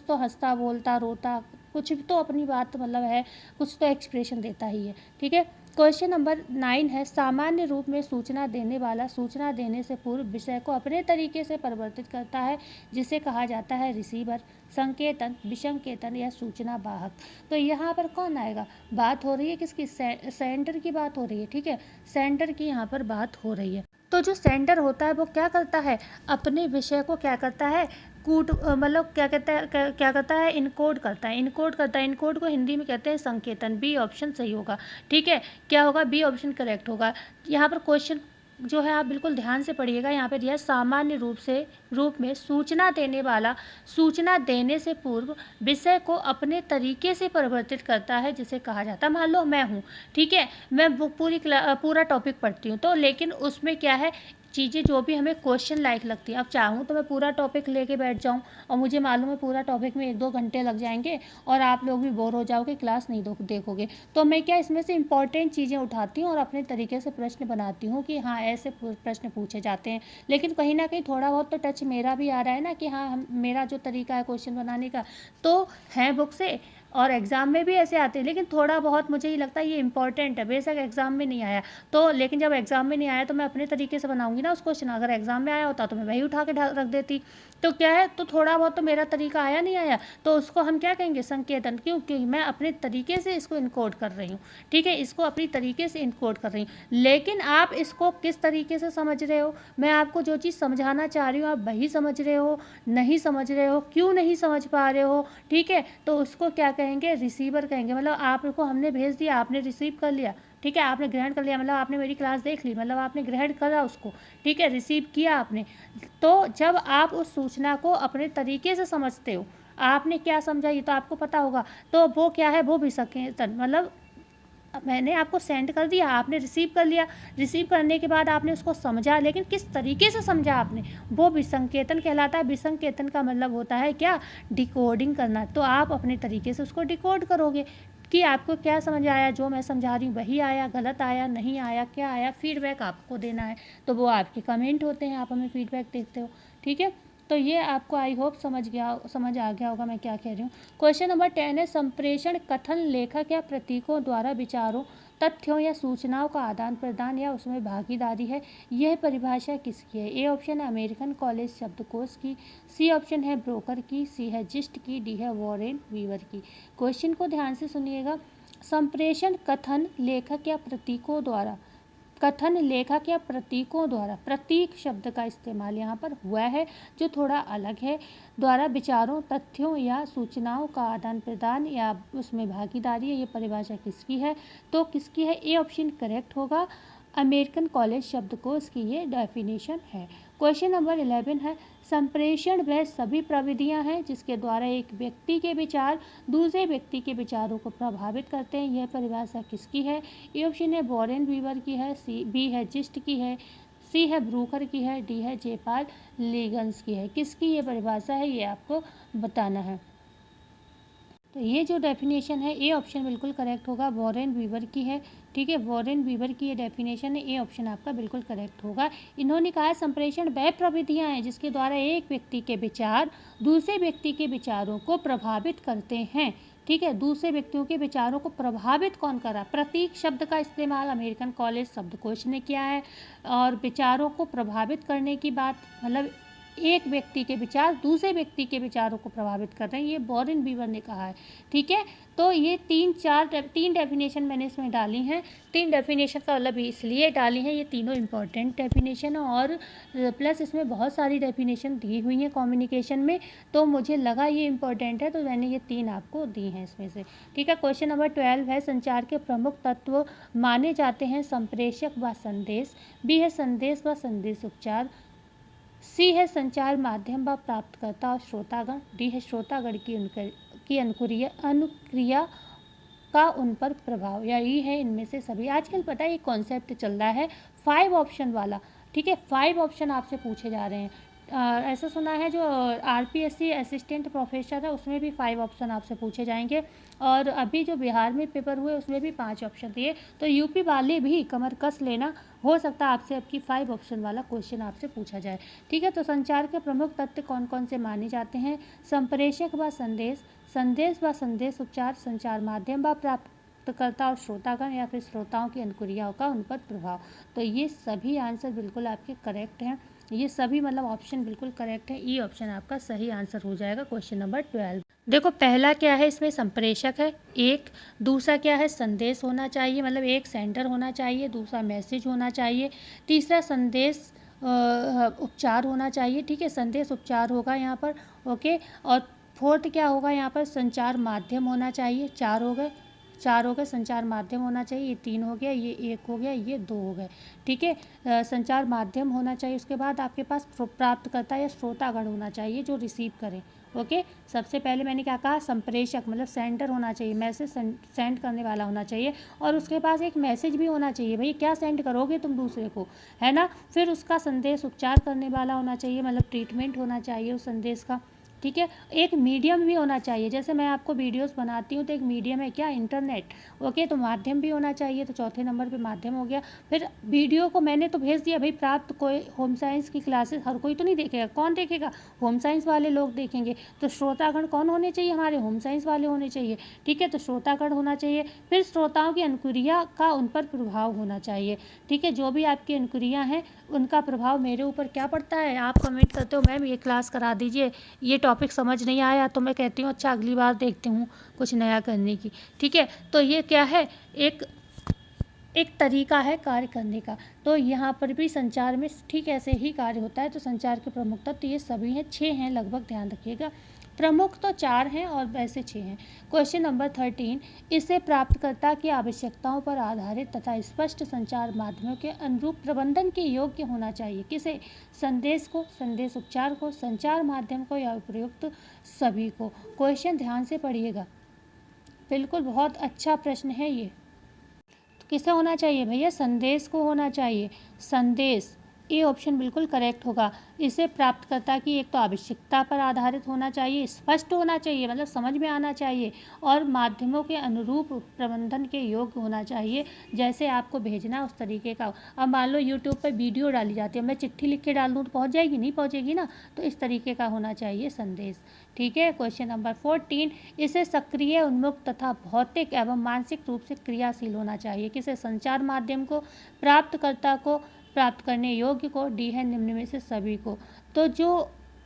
तो हंसता, बोलता, रोता, कुछ तो अपनी बात मतलब है, कुछ तो एक्सप्रेशन देता ही है, ठीक है। क्वेश्चन नंबर 9 है, सामान्य रूप में सूचना देने वाला सूचना देने से पूर्व विषय को अपने तरीके से परिवर्तित करता है, जिसे कहा जाता है रिसीवर, संकेतन, विसंकेतन या सूचना वाहक। तो यहाँ पर कौन आएगा? बात हो रही है किसकी? सेंडर की बात हो रही है। ठीक है, सेंडर की यहाँ पर बात हो रही है। तो जो सेंडर होता है वो क्या करता है? अपने विषय को क्या करता है? मतलब क्या करता है? इनकोड करता है। इनकोड को हिंदी में कहते हैं संकेतन। बी ऑप्शन सही होगा। ठीक है, क्या होगा? बी ऑप्शन करेक्ट होगा। यहाँ पर क्वेश्चन जो है आप बिल्कुल ध्यान से पढ़िएगा। यहाँ पे दिया सामान्य रूप में सूचना देने वाला सूचना देने से पूर्व विषय को अपने तरीके से परिवर्तित करता है, जिसे कहा जाता है। मान लो मैं हूँ, ठीक है, मैं पूरा टॉपिक पढ़ती हूँ, तो लेकिन उसमें क्या है, चीज़ें जो भी हमें क्वेश्चन लायक लगती है। अब चाहूँ तो मैं पूरा टॉपिक लेके बैठ जाऊँ और मुझे मालूम है पूरा टॉपिक में 1-2 घंटे लग जाएंगे और आप लोग भी बोर हो जाओगे, क्लास नहीं देखोगे। तो मैं क्या इसमें से इंपॉर्टेंट चीज़ें उठाती हूँ और अपने तरीके से प्रश्न बनाती हूँ कि हाँ ऐसे प्रश्न पूछे जाते हैं। लेकिन कहीं ना कहीं थोड़ा बहुत तो टच मेरा भी आ रहा है ना कि हाँ मेरा जो तरीका है क्वेश्चन बनाने का तो है बुक से, और एग्ज़ाम में भी ऐसे आते हैं। लेकिन थोड़ा बहुत मुझे ये लगता है ये इंपॉर्टेंट है। बेशक एग्ज़ाम में नहीं आया तो, लेकिन जब एग्ज़ाम में नहीं आया तो मैं अपने तरीके से बनाऊंगी ना उस क्वेश्चन। अगर एग्ज़ाम में आया होता तो मैं वही उठा के रख देती। तो क्या है, तो थोड़ा बहुत तो मेरा तरीका आया नहीं आया तो उसको हम क्या कहेंगे? संकेतन। क्यों? क्योंकि मैं अपने तरीके से इसको इनकोड कर रही हूँ। ठीक है, इसको अपनी तरीके से इनकोड कर रही हूँ। लेकिन आप इसको किस तरीके से समझ रहे हो? मैं आपको जो चीज़ समझाना चाह रही हूँ आप वही समझ रहे हो, नहीं समझ रहे हो, क्यों नहीं समझ पा रहे हो? ठीक है, तो उसको क्या कहेंगे? रिसीवर कहेंगे। मतलब आपको हमने भेज दिया, आपने रिसीव कर लिया। ठीक है, आपने ग्रहण कर लिया, मतलब आपने मेरी क्लास देख ली, मतलब आपने ग्रहण करा उसको। ठीक है, रिसीव किया आपने। तो जब आप उस सूचना को अपने तरीके से समझते हो, आपने क्या समझा ये तो आपको पता होगा, तो वो क्या है? वो भी संकेतन। मतलब मैंने आपको सेंड कर दिया, आपने रिसीव कर लिया, रिसीव करने के बाद आपने उसको समझा, लेकिन किस तरीके से समझा आपने, वो विसंकेतन कहलाता है। विसंकेतन का मतलब होता है क्या? डिकोडिंग करना। तो आप अपने तरीके से उसको डिकोड करोगे कि आपको क्या समझ आया, जो मैं समझा रही हूँ वही आया, गलत आया, नहीं आया, क्या आया। फीडबैक आपको देना है, तो वो आपके कमेंट होते हैं, आप हमें फीडबैक देते हो। ठीक है, तो ये आपको आई होप समझ आ गया होगा मैं क्या कह रही हूँ। क्वेश्चन नंबर 10 है, संप्रेषण कथन लेखक या प्रतीकों द्वारा विचारों, तथ्यों या सूचनाओं का आदान प्रदान या उसमें भागीदारी है। यह परिभाषा किसकी है? ए ऑप्शन है अमेरिकन कॉलेज शब्दकोश की, सी ऑप्शन है ब्रोकर की, सी है जिस्ट की, डी है वॉरेन वीवर की। क्वेश्चन को ध्यान से सुनिएगा। संप्रेषण कथन लेखक या प्रतीकों द्वारा, कथन लेखक या प्रतीकों द्वारा, प्रतीक शब्द का इस्तेमाल यहाँ पर हुआ है जो थोड़ा अलग है, द्वारा विचारों, तथ्यों या सूचनाओं का आदान प्रदान या उसमें भागीदारी है। ये परिभाषा किसकी है? तो किसकी है? ए ऑप्शन करेक्ट होगा, अमेरिकन कॉलेज शब्दकोश की ये डेफिनेशन है। क्वेश्चन नंबर 11 है, संप्रेषण वह सभी प्रविधियां हैं जिसके द्वारा एक व्यक्ति के विचार दूसरे व्यक्ति के विचारों को प्रभावित करते हैं। यह परिभाषा किसकी है? ए ऑप्शन है वॉरेन वीवर की है, सी बी है जिस्ट की है, सी है ब्रूकर की है, डी है जेपाल लीगन्स की है। किसकी ये परिभाषा है ये आपको बताना है। तो ये जो डेफिनेशन है ए ऑप्शन बिल्कुल करेक्ट होगा, वॉरेन वीवर की है। ठीक है, वॉरेन वीवर की ये डेफिनेशन है, ए ऑप्शन आपका बिल्कुल करेक्ट होगा। इन्होंने कहा संप्रेषण वह प्रविधियां हैं जिसके द्वारा एक व्यक्ति के विचार दूसरे व्यक्ति के विचारों को प्रभावित करते हैं। ठीक है, दूसरे व्यक्तियों के विचारों को प्रभावित कौन कर रहा? प्रतीक शब्द का इस्तेमाल अमेरिकन कॉलेज शब्दकोश ने किया है। और विचारों को प्रभावित करने की बात, मतलब एक व्यक्ति के विचार दूसरे व्यक्ति के विचारों को प्रभावित कर रहे हैं, ये वॉरेन वीवर ने कहा है। ठीक है, तो ये तीन डेफिनेशन मैंने इसमें डाली हैं। 3 डेफिनेशन का मतलब इसलिए डाली हैं, ये तीनों इम्पॉर्टेंट डेफिनेशन है और प्लस इसमें बहुत सारी डेफिनेशन दी हुई हैं कम्युनिकेशन में, तो मुझे लगा ये इम्पॉर्टेंट है तो मैंने ये 3 आपको दी हैं इसमें से। ठीक है, क्वेश्चन नंबर 12 है, संचार के प्रमुख तत्व माने जाते हैं संप्रेषक व संदेश, बी है संदेश व संदेश उपचार, सी है संचार माध्यम व प्राप्तकर्ता और श्रोतागण, डी है श्रोतागण की अनुक्रिया का उन पर प्रभाव, या ई है इनमें से सभी। आजकल पता है ये कॉन्सेप्ट चल रहा है 5 ऑप्शन वाला। ठीक है, 5 ऑप्शन आपसे पूछे जा रहे हैं। ऐसा सुना है जो आरपीएससी असिस्टेंट प्रोफेसर है उसमें भी 5 ऑप्शन आपसे पूछे जाएंगे, और अभी जो बिहार में पेपर हुए उसमें भी 5 ऑप्शन दिए, तो यूपी वाले भी कमर कस लेना, हो सकता है आपसे आपकी 5 ऑप्शन वाला क्वेश्चन आपसे पूछा जाए। ठीक है, तो संचार के प्रमुख तत्व कौन कौन से माने जाते हैं? संप्रेषक व संदेश, संदेश व संदेश उपचार, संचार माध्यम व प्राप्तकर्ता और श्रोतागण या फिर श्रोताओं की अनुक्रियाओं का उन पर प्रभाव। तो ये सभी आंसर बिल्कुल आपके करेक्ट हैं, ये सभी मतलब ऑप्शन बिल्कुल करेक्ट है। ई ऑप्शन आपका सही आंसर हो जाएगा क्वेश्चन नंबर 12। देखो पहला क्या है, इसमें संप्रेषक है एक, दूसरा क्या है संदेश होना चाहिए, मतलब एक सेंडर होना चाहिए, दूसरा मैसेज होना चाहिए, तीसरा संदेश उपचार होना चाहिए, ठीक है, संदेश उपचार होगा यहाँ पर, ओके। और फोर्थ क्या होगा यहाँ पर, संचार माध्यम होना चाहिए, चार हो गए संचार माध्यम होना चाहिए, ये 3 हो गया, ये 1 हो गया, ये 2 हो गए, ठीक है। संचार माध्यम होना चाहिए, उसके बाद आपके पास प्राप्तकर्ता या श्रोतागण होना चाहिए जो रिसीव करें, ओके। सबसे पहले मैंने क्या कहा, संप्रेषक मतलब सेंडर होना चाहिए, मैसेज सेंड करने वाला होना चाहिए, और उसके पास एक मैसेज भी होना चाहिए, भाई क्या सेंड करोगे तुम दूसरे को, है ना। फिर उसका संदेश उपचार करने वाला होना चाहिए, मतलब ट्रीटमेंट होना चाहिए उस संदेश का, ठीक है। एक मीडियम भी होना चाहिए, जैसे मैं आपको वीडियोस बनाती हूँ तो एक मीडियम है क्या, इंटरनेट, ओके। तो माध्यम भी होना चाहिए, तो चौथे नंबर पे माध्यम हो गया। फिर वीडियो को मैंने तो भेज दिया भाई, प्राप्त कोई होम साइंस की क्लासेस हर कोई तो नहीं देखेगा, कौन देखेगा, होम साइंस वाले लोग देखेंगे, तो श्रोतागण कौन होने चाहिए, हमारे होम साइंस वाले होने चाहिए, ठीक है। तो श्रोतागण होना चाहिए, फिर श्रोताओं की अनुक्रिया का उन पर प्रभाव होना चाहिए, ठीक है। जो भी आपकी अनुक्रिया हैं उनका प्रभाव मेरे ऊपर क्या पड़ता है, आप कमेंट करते हो मैम ये क्लास करा दीजिए, ये टॉपिक समझ नहीं आया, तो मैं कहती हूँ अच्छा अगली बार देखती हूँ कुछ नया करने की, ठीक है। तो ये क्या है, एक तरीका है कार्य करने का। तो यहाँ पर भी संचार में ठीक ऐसे ही कार्य होता है। तो संचार के प्रमुख तत्व ये सभी हैं, 6 हैं लगभग, ध्यान रखिएगा। प्रमुख तो 4 हैं और वैसे 6 हैं। क्वेश्चन नंबर 13, इसे प्राप्तकर्ता की आवश्यकताओं पर आधारित तथा स्पष्ट संचार माध्यमों के अनुरूप प्रबंधन के योग्य होना चाहिए। किसे, संदेश को, संदेश उपचार को, संचार माध्यम को या उपयुक्त सभी को। क्वेश्चन ध्यान से पढ़िएगा, बिल्कुल बहुत अच्छा प्रश्न है ये। किसे होना चाहिए भैया, संदेश को होना चाहिए, संदेश, ये ऑप्शन बिल्कुल करेक्ट होगा। इसे प्राप्तकर्ता की एक तो आवश्यकता पर आधारित होना चाहिए, स्पष्ट होना चाहिए मतलब समझ में आना चाहिए, और माध्यमों के अनुरूप प्रबंधन के योग्य होना चाहिए, जैसे आपको भेजना उस तरीके का। अब मान लो यूट्यूब पर वीडियो डाली जाती है, मैं चिट्ठी लिख के डाल दूँ तो पहुँच जाएगी, नहीं पहुँचेगी ना, तो इस तरीके का होना चाहिए संदेश, ठीक है। क्वेश्चन नंबर 14, इसे सक्रिय, उन्मुक्त तथा भौतिक एवं मानसिक रूप से क्रियाशील होना चाहिए। किसे, संचार माध्यम को, प्राप्तकर्ता को, प्राप्त करने योग्य को, डी है निम्न में से सभी को। तो जो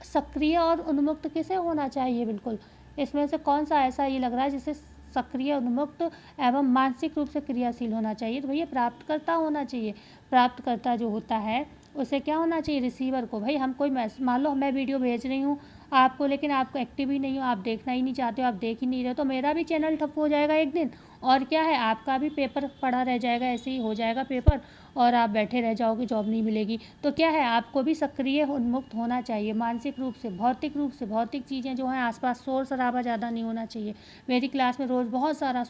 सक्रिय और उन्मुक्त किसे होना चाहिए, बिल्कुल इसमें से कौन सा ऐसा ये लग रहा है जिसे सक्रिय, उन्मुक्त एवं मानसिक रूप से क्रियाशील होना चाहिए, तो भैया प्राप्तकर्ता होना चाहिए। प्राप्तकर्ता जो होता है उसे क्या होना चाहिए, रिसीवर को। भाई हम कोई मान लो मैं वीडियो भेज रही हूँ आपको, लेकिन आपको एक्टिव ही नहीं हो, आप देखना ही नहीं चाहते हो, आप देख ही नहीं रहे हो, तो मेरा भी चैनल ठप हो जाएगा एक दिन, और क्या है आपका भी पेपर पड़ा रह जाएगा, ऐसे ही हो जाएगा पेपर, और आप बैठे रह जाओगे, जॉब नहीं मिलेगी। तो क्या है, आपको भी सक्रिय उन्मुक्त होना चाहिए, मानसिक रूप से, भौतिक चीज़ें जो हैं आसपास, शोर शराबा ज़्यादा नहीं होना चाहिए। मेरी क्लास में रोज़ बहुत सारा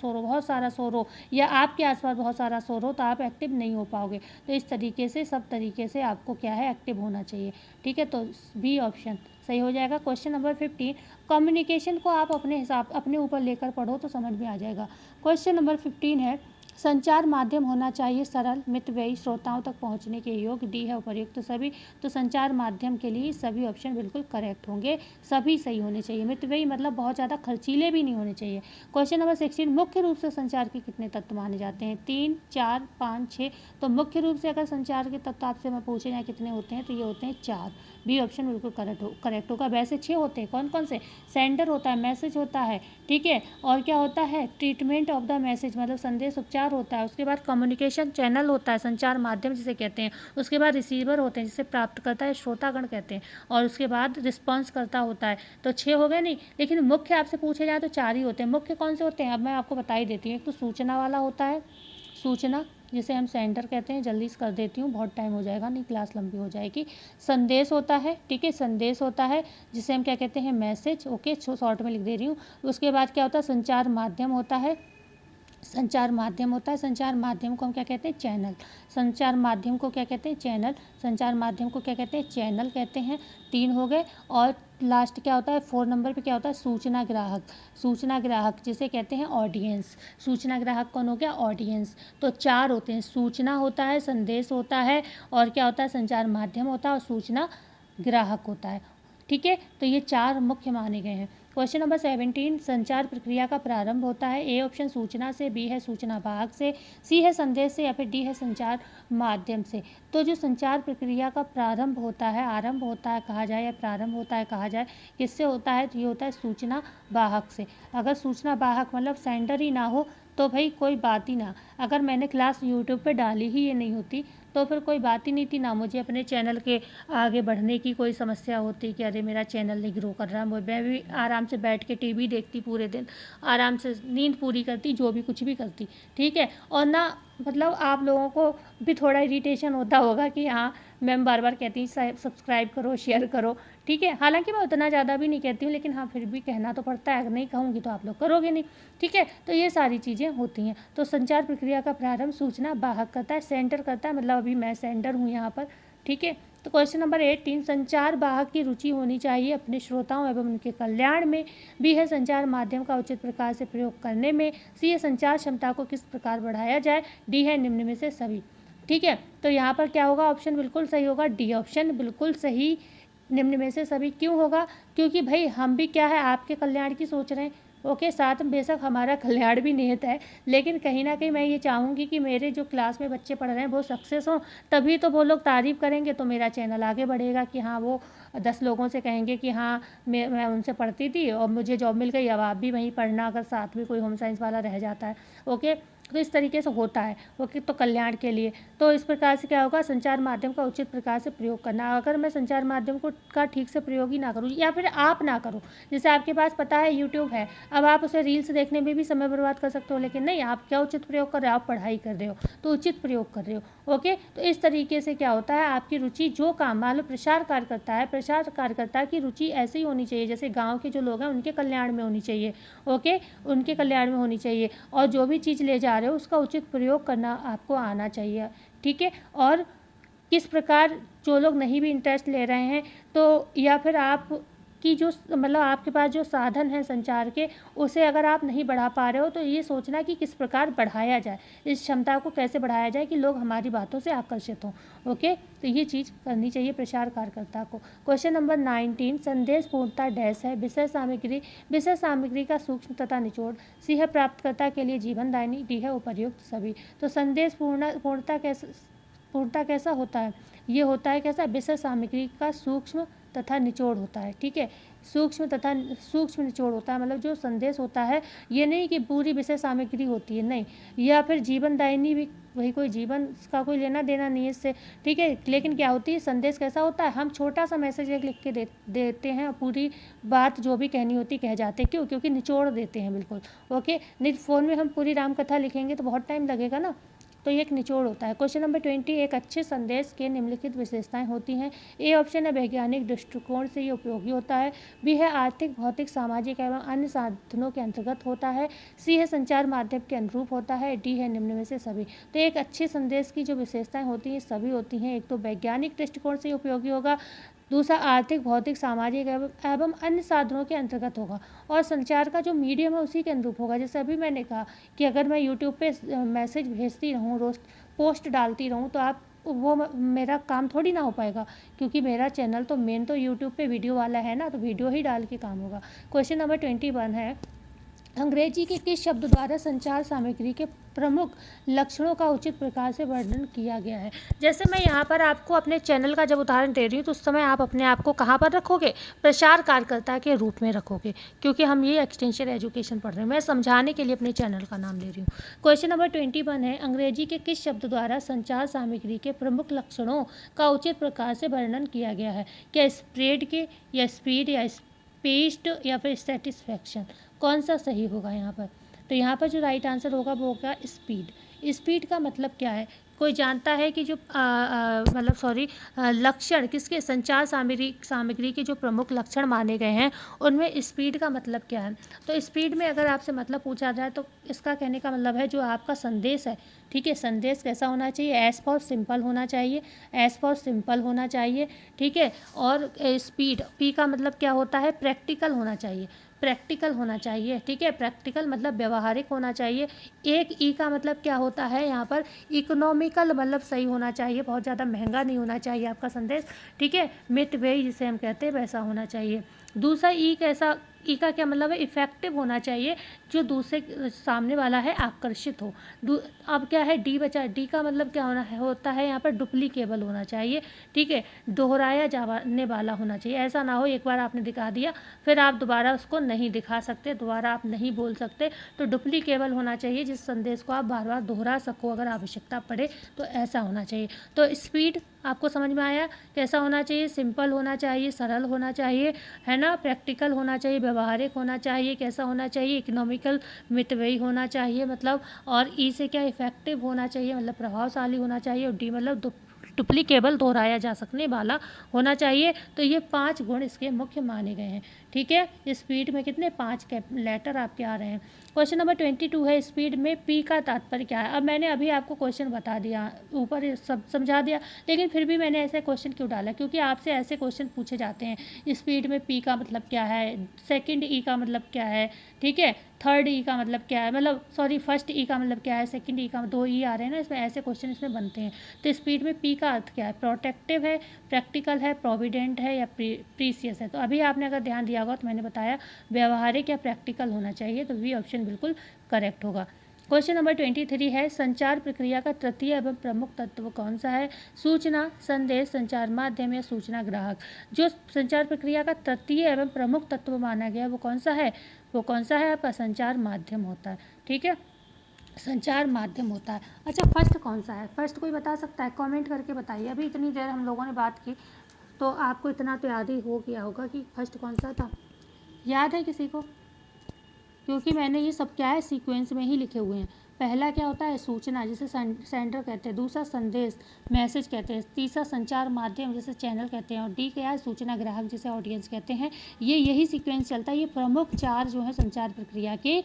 शोर हो या आपके आसपास बहुत सारा शोर हो तो आप एक्टिव नहीं हो पाओगे। तो इस तरीके से, सब तरीके से आपको क्या है, एक्टिव होना चाहिए, ठीक है। तो बी ऑप्शन सही हो जाएगा। क्वेश्चन नंबर 15, कम्युनिकेशन को आप अपने ऊपर लेकर पढ़ो तो समझ में आ जाएगा। क्वेश्चन नंबर 15 है, संचार माध्यम होना चाहिए सरल, मितव्ययी, श्रोताओं तक पहुंचने के योग्य, डी है उपयुक्त सभी। तो संचार माध्यम के लिए सभी ऑप्शन बिल्कुल करेक्ट होंगे, सभी सही होने चाहिए। मितव्ययी मतलब बहुत ज़्यादा खर्चीले भी नहीं होने चाहिए। क्वेश्चन नंबर 16, मुख्य रूप से संचार के कितने तत्व माने जाते हैं, 3, 4, 5, 6। तो मुख्य रूप से अगर संचार के तत्व आपसे मैं पूछे जाए कितने होते हैं, तो ये होते हैं 4, बी ऑप्शन बिल्कुल करेक्ट होगा। वैसे 6 होते हैं, कौन कौन से, सेंडर होता है, मैसेज होता है, ठीक है, और क्या होता है, ट्रीटमेंट ऑफ द मैसेज मतलब संदेश उपचार होता है, उसके बाद कम्युनिकेशन चैनल होता है, संचार माध्यम जिसे कहते हैं, उसके बाद रिसीवर होते हैं जिसे प्राप्तकर्ता या श्रोतागण कहते हैं, और उसके बाद रिस्पॉन्स करता होता है। तो 6 हो गए नहीं, लेकिन मुख्य आपसे पूछे जाए तो 4 ही होते हैं। मुख्य कौन से होते हैं, अब मैं आपको बता ही देती हूँ। एक तो सूचना वाला होता है, सूचना जिसे हम सेंडर कहते हैं, जल्दी से कर देती हूँ बहुत टाइम हो जाएगा, नहीं क्लास लंबी हो जाएगी। संदेश होता है, ठीक है, संदेश होता है जिसे हम क्या कहते हैं, मैसेज, ओके, शॉर्ट में लिख दे रही हूँ। उसके बाद क्या होता है, संचार माध्यम होता है, संचार माध्यम को हम क्या कहते हैं, चैनल। संचार माध्यम को क्या कहते हैं, चैनल। संचार माध्यम को क्या कहते हैं, चैनल कहते हैं। 3 हो गए, और लास्ट क्या होता है, 4 नंबर पे क्या होता है, सूचना ग्राहक जिसे कहते हैं ऑडियंस। सूचना ग्राहक कौन हो गया, ऑडियंस। तो 4 होते हैं, सूचना होता है, संदेश होता है, और क्या होता है, संचार माध्यम होता है, और सूचना ग्राहक होता है, ठीक है। तो ये 4 मुख्य माने गए हैं। क्वेश्चन नंबर 17, संचार प्रक्रिया का प्रारंभ होता है। ए ऑप्शन सूचना से, बी है सूचना वाहक से, सी है संदेश से या फिर डी है संचार माध्यम से। तो जो संचार प्रक्रिया का प्रारंभ होता है, आरंभ होता है कहा जाए या प्रारंभ होता है कहा जाए, किससे होता है? तो ये होता है सूचना वाहक से। अगर सूचना वाहक मतलब सेंडर ही ना हो तो भाई कोई बात ही ना। अगर मैंने क्लास यूट्यूब पे डाली ही ये नहीं होती तो फिर कोई बात ही नहीं थी, ना मुझे अपने चैनल के आगे बढ़ने की कोई समस्या होती कि अरे मेरा चैनल नहीं ग्रो कर रहा। मैं भी आराम से बैठ के टीवी देखती पूरे दिन, आराम से नींद पूरी करती, जो भी कुछ भी करती, ठीक है। और ना मतलब आप लोगों को भी थोड़ा इरिटेशन होता होगा कि हाँ मैम बार बार कहती हैं सब्सक्राइब करो, शेयर करो, ठीक है। हालांकि मैं उतना ज़्यादा भी नहीं कहती हूँ, लेकिन हाँ फिर भी कहना तो पड़ता है, अगर नहीं कहूँगी तो आप लोग करोगे नहीं, ठीक है। तो ये सारी चीज़ें होती हैं। तो संचार प्रक्रिया का प्रारंभ सूचना वाहक करता है, सेंडर करता है, मतलब अभी मैं सेंडर हूँ यहाँ पर, ठीक है। तो क्वेश्चन नंबर 18, संचार वाहक की रुचि होनी चाहिए अपने श्रोताओं एवं उनके कल्याण में। बी है संचार माध्यम का उचित प्रकार से प्रयोग करने में। सी है संचार क्षमता को किस प्रकार बढ़ाया जाए। डी है निम्न में से सभी, ठीक है। तो यहाँ पर क्या होगा? ऑप्शन बिल्कुल सही होगा, डी ऑप्शन बिल्कुल सही, निम्न में से सभी। क्यों होगा? क्योंकि भाई हम भी क्या है, आपके कल्याण की सोच रहे हैं, ओके। साथ में बेशक हमारा कल्याण भी निहित है, लेकिन कहीं ना कहीं मैं ये चाहूँगी कि मेरे जो क्लास में बच्चे पढ़ रहे हैं वो सक्सेस हों, तभी तो वो लोग तारीफ़ करेंगे तो मेरा चैनल आगे बढ़ेगा कि हाँ वो 10 लोगों से कहेंगे कि हाँ मैं उनसे पढ़ती थी और मुझे जॉब मिल गई, अब आप भी वहीं पढ़ना, अगर साथ में कोई होम साइंस वाला रह जाता है, ओके। तो इस तरीके से होता है, ओके। तो कल्याण के लिए तो इस प्रकार से क्या होगा? संचार माध्यम का उचित प्रकार से प्रयोग करना। अगर मैं संचार माध्यम को का ठीक से प्रयोग ही ना करूँ या फिर आप ना करो, जैसे आपके पास पता है यूट्यूब है, अब आप उसे रील्स देखने में भी समय बर्बाद कर सकते हो, लेकिन नहीं, आप क्या उचित प्रयोग कर रहे हो? आप पढ़ाई कर रहे हो, तो उचित प्रयोग कर रहे हो, ओके। तो इस तरीके से क्या होता है, आपकी रुचि जो काम, मान लो प्रसार कार्यकर्ता है, प्रसार कार्यकर्ता की रुचि ऐसी ही होनी चाहिए जैसे गाँव के जो लोग हैं उनके कल्याण में होनी चाहिए, ओके, उनके कल्याण में होनी चाहिए। और जो भी चीज़ ले जा रहे हो उसका उचित प्रयोग करना आपको आना चाहिए, ठीक है। और किस प्रकार जो लोग नहीं भी इंटरेस्ट ले रहे हैं, तो या फिर आप कि जो मतलब आपके पास जो साधन है संचार के, उसे अगर आप नहीं बढ़ा पा रहे हो तो ये सोचना कि किस प्रकार बढ़ाया जाए, इस क्षमता को कैसे बढ़ाया जाए कि लोग हमारी बातों से आकर्षित हों, ओके। तो ये चीज़ करनी चाहिए प्रसार कार्यकर्ता को। क्वेश्चन नंबर 19, संदेश पूर्णता डैश है। विषय सामग्री का सूक्ष्म तथा निचोड़। सी है प्राप्तकर्ता के लिए जीवनदायिनी, डी है उपर्युक्त सभी। तो संदेश पूर्णता कैसा होता है? ये होता है कैसा? विषय सामग्री का सूक्ष्म तथा निचोड़ होता है, ठीक है। सूक्ष्म निचोड़ होता है, मतलब जो संदेश होता है ये नहीं कि पूरी विषय सामग्री होती है, नहीं। या फिर जीवनदायिनी भी वही, कोई जीवन का कोई लेना देना नहीं है इससे, ठीक है। लेकिन क्या होती है, संदेश कैसा होता है? हम छोटा सा मैसेज एक लिख के देते हैं और पूरी बात जो भी कहनी होती कह जाते हैं। क्यों? क्योंकि निचोड़ देते हैं बिल्कुल, ओके। नहीं फ़ोन में हम पूरी रामकथा लिखेंगे तो बहुत टाइम लगेगा ना, तो ये एक निचोड़ होता है। क्वेश्चन नंबर 20, एक अच्छे संदेश के निम्नलिखित विशेषताएं होती हैं। ए ऑप्शन है वैज्ञानिक दृष्टिकोण से ये उपयोगी होता है। बी है आर्थिक, भौतिक, सामाजिक एवं अन्य साधनों के अंतर्गत होता है। सी है संचार माध्यम के अनुरूप होता है। डी है निम्न में से सभी। तो एक अच्छे संदेश की जो विशेषताएं होती हैं सभी होती हैं। एक तो वैज्ञानिक दृष्टिकोण से उपयोगी होगा, दूसरा आर्थिक, भौतिक, सामाजिक एवं अन्य साधनों के अंतर्गत होगा, और संचार का जो मीडियम है उसी के अनुरूप होगा। जैसे अभी मैंने कहा कि अगर मैं यूट्यूब पे मैसेज भेजती रहूँ, रोज़ पोस्ट डालती रहूँ, तो आप वो मेरा काम थोड़ी ना हो पाएगा, क्योंकि मेरा चैनल तो मेन तो यूट्यूब पे वीडियो वाला है ना, तो वीडियो ही डाल के काम होगा। क्वेश्चन नंबर 21 है, अंग्रेजी के किस शब्द द्वारा संचार सामग्री के प्रमुख लक्षणों का उचित प्रकार से वर्णन किया गया है? जैसे मैं यहाँ पर आपको अपने चैनल का जब उदाहरण दे रही हूँ तो उस समय आप अपने आप को कहाँ पर रखोगे? प्रचार कार्यकर्ता के रूप में रखोगे, क्योंकि हम ये एक्सटेंशन एजुकेशन पढ़ रहे हैं। मैं समझाने के लिए अपने चैनल का नाम ले रही हूँ। क्वेश्चन नंबर 21 है, अंग्रेजी के किस शब्द द्वारा संचार सामग्री के प्रमुख लक्षणों का उचित प्रकार से वर्णन किया गया है? क्या स्प्रेड के, या स्पीड, या स्पीड, या फिर सेटिस्फैक्शन? कौन सा सही होगा यहाँ पर? तो यहाँ पर जो राइट आंसर होगा वो होगा स्पीड। स्पीड का मतलब क्या है? कोई जानता है कि जो लक्षण किसके, संचार सामग्री के जो प्रमुख लक्षण माने गए हैं उनमें स्पीड का मतलब क्या है? तो स्पीड में अगर आपसे मतलब पूछा जाए तो इसका कहने का मतलब है जो आपका संदेश है, ठीक है, संदेश कैसा होना चाहिए? एज फॉर सिंपल होना चाहिए, ठीक है। और स्पीड, पी का मतलब क्या होता है? प्रैक्टिकल होना चाहिए, ठीक है। प्रैक्टिकल मतलब व्यवहारिक होना चाहिए। एक ई का मतलब क्या होता है यहाँ पर? इकोनॉमिकल, मतलब सही होना चाहिए, बहुत ज़्यादा महंगा नहीं होना चाहिए आपका संदेश, ठीक है। मिड वे जिसे हम कहते हैं वैसा होना चाहिए। दूसरा ई कैसा, ई का क्या मतलब है, इफेक्टिव होना चाहिए, जो दूसरे सामने वाला है आकर्षित हो। अब क्या है, डी बचा, डी का मतलब क्या होना है, होता है यहाँ पर डुप्लीकेबल होना चाहिए, ठीक है, दोहराया जाने वाला होना चाहिए। ऐसा ना हो एक बार आपने दिखा दिया फिर आप दोबारा उसको नहीं दिखा सकते, दोबारा आप नहीं बोल सकते। तो डुप्लीकेबल होना चाहिए, जिस संदेश को आप बार बार दोहरा सको अगर आवश्यकता पड़े, तो ऐसा होना चाहिए। तो स्पीड आपको समझ में आया, कैसा होना चाहिए, सिंपल होना चाहिए, सरल होना चाहिए, है ना, प्रैक्टिकल होना चाहिए, व्यवहारिक होना चाहिए, कैसा होना चाहिए, इकोनॉमिकल, मितव्ययी होना चाहिए मतलब, और ई से क्या, इफेक्टिव होना चाहिए मतलब प्रभावशाली होना चाहिए, और डी मतलब डुप्लीकेबल, दोहराया जा सकने वाला होना चाहिए। तो ये 5 गुण इसके मुख्य माने गए हैं, ठीक है। स्पीड में कितने 5 लेटर आपके आ रहे हैं। क्वेश्चन नंबर 22 है, स्पीड में पी का तात्पर्य क्या है। अब मैंने अभी आपको क्वेश्चन बता दिया, ऊपर सब समझा दिया, लेकिन फिर भी मैंने ऐसे क्वेश्चन क्यों डाला, क्योंकि आपसे ऐसे क्वेश्चन पूछे जाते हैं। स्पीड में पी का मतलब क्या है, सेकंड ई का मतलब क्या है, ठीक है, थर्ड ई का मतलब क्या है, मतलब सॉरी फर्स्ट ई का मतलब क्या है, सेकंड ई का, 2 ई आ रहे हैं ना इसमें, ऐसे क्वेश्चन इसमें बनते हैं। तो स्पीड में पी का अर्थ क्या है, प्रोटेक्टिव है, प्रैक्टिकल है, प्रोविडेंट है, या प्रीसियस है। तो अभी आपने अगर ध्यान दिया होगा तो मैंने बताया व्यवहारिक या प्रैक्टिकल होना चाहिए, तो वी ऑप्शन बिल्कुल करेक्ट होगा। क्वेश्चन नंबर 23 है, संचार प्रक्रिया का तृतीय एवं प्रमुख तत्व कौन सा है। सूचना, संदेश, संचार माध्यम या सूचना ग्राहक। जो संचार प्रक्रिया का तृतीय एवं प्रमुख तत्व माना गया वो कौन सा है, वो कौन सा है आपका, संचार माध्यम होता है, ठीक है, संचार माध्यम होता है। अच्छा फर्स्ट कौन सा है, फर्स्ट कोई बता सकता है, कमेंट करके बताइए। अभी इतनी देर हम लोगों ने बात की तो आपको इतना तो याद ही हो गया होगा कि फर्स्ट कौन सा था, याद है किसी को, क्योंकि मैंने ये सब क्या है सीक्वेंस में ही लिखे हुए हैं। पहला क्या होता है, सूचना जिसे सेंडर कहते हैं, दूसरा संदेश मैसेज कहते हैं, तीसरा संचार माध्यम जिसे चैनल कहते हैं, और डी क्या है, सूचना ग्राहक जिसे ऑडियंस कहते हैं। ये यही सीक्वेंस चलता है। ये प्रमुख 4 जो है संचार प्रक्रिया के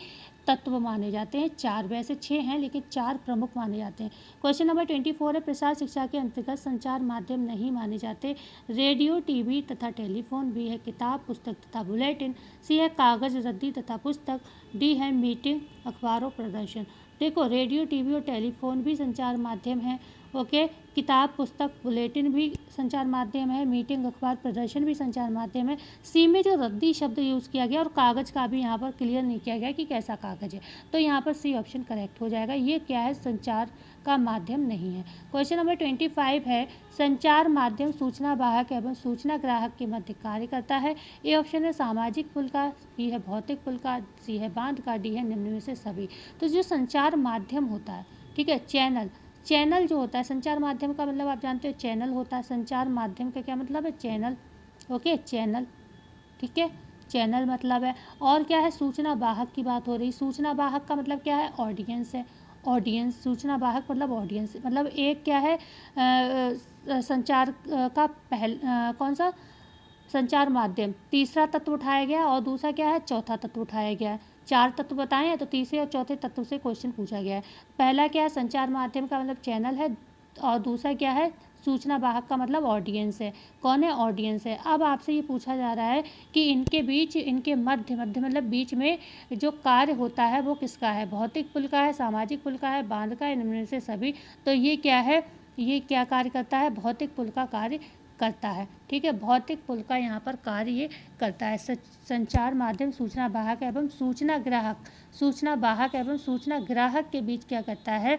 तत्व माने जाते हैं। 4 वैसे 6 हैं लेकिन 4 प्रमुख माने जाते हैं। क्वेश्चन नंबर 24 है, प्रसार शिक्षा के अंतर्गत संचार माध्यम नहीं माने जाते। रेडियो, टीवी तथा टेलीफोन। बी है किताब, पुस्तक तथा बुलेटिन। सी है कागज, रद्दी तथा पुस्तक। डी है मीटिंग, अखबारों, प्रदर्शन। देखो रेडियो, टीवी और टेलीफोन भी संचार माध्यम है, ओके, किताब, पुस्तक, बुलेटिन भी संचार माध्यम है, मीटिंग, अखबार, प्रदर्शन भी संचार माध्यम है। सी में जो रद्दी शब्द यूज़ किया गया और कागज़ का भी यहाँ पर क्लियर नहीं किया गया कि कैसा कागज़ है, तो यहाँ पर सी ऑप्शन करेक्ट हो जाएगा। ये क्या है, संचार का माध्यम नहीं है। क्वेश्चन नंबर 25 है, संचार माध्यम सूचना वाहक एवं सूचना ग्राहक के मध्य कार्य करता है। ए ऑप्शन है सामाजिक पुल का, बी है भौतिक पुल का, सी है बांध का, डी है निम्न में से सभी। तो जो संचार माध्यम होता है, ठीक है, चैनल, चैनल जो होता है संचार माध्यम का मतलब आप जानते हो चैनल होता है। संचार माध्यम का क्या मतलब है, चैनल, ओके, चैनल, ठीक है, चैनल मतलब है। और क्या है, सूचना वाहक की बात हो रही, सूचना वाहक का मतलब क्या है, ऑडियंस है, ऑडियंस, सूचना वाहक मतलब ऑडियंस, मतलब एक क्या है संचार का कौन सा संचार माध्यम, तीसरा तत्व उठाया गया और दूसरा क्या है, चौथा तत्व उठाया गया है। 4 तत्व बताए हैं तो तीसरे और चौथे तत्व से क्वेश्चन पूछा गया है। पहला क्या है, संचार माध्यम का मतलब चैनल है, और दूसरा क्या है, सूचना वाहक का मतलब ऑडियंस है। कौन है, ऑडियंस है। अब आपसे ये पूछा जा रहा है कि इनके बीच, इनके मध्य, मध्य मतलब बीच में जो कार्य होता है वो किसका है, भौतिक पुल का है, सामाजिक पुल का है, बांध का है, निम्न में से सभी। तो ये क्या है, ये क्या कार्य करता है, भौतिक पुल का कार्य करता है, ठीक है, भौतिक पुल का यहाँ पर कार्य ये करता है। संचार माध्यम सूचना वाहक एवं सूचना ग्राहक, सूचना वाहक एवं सूचना ग्राहक के बीच क्या करता है,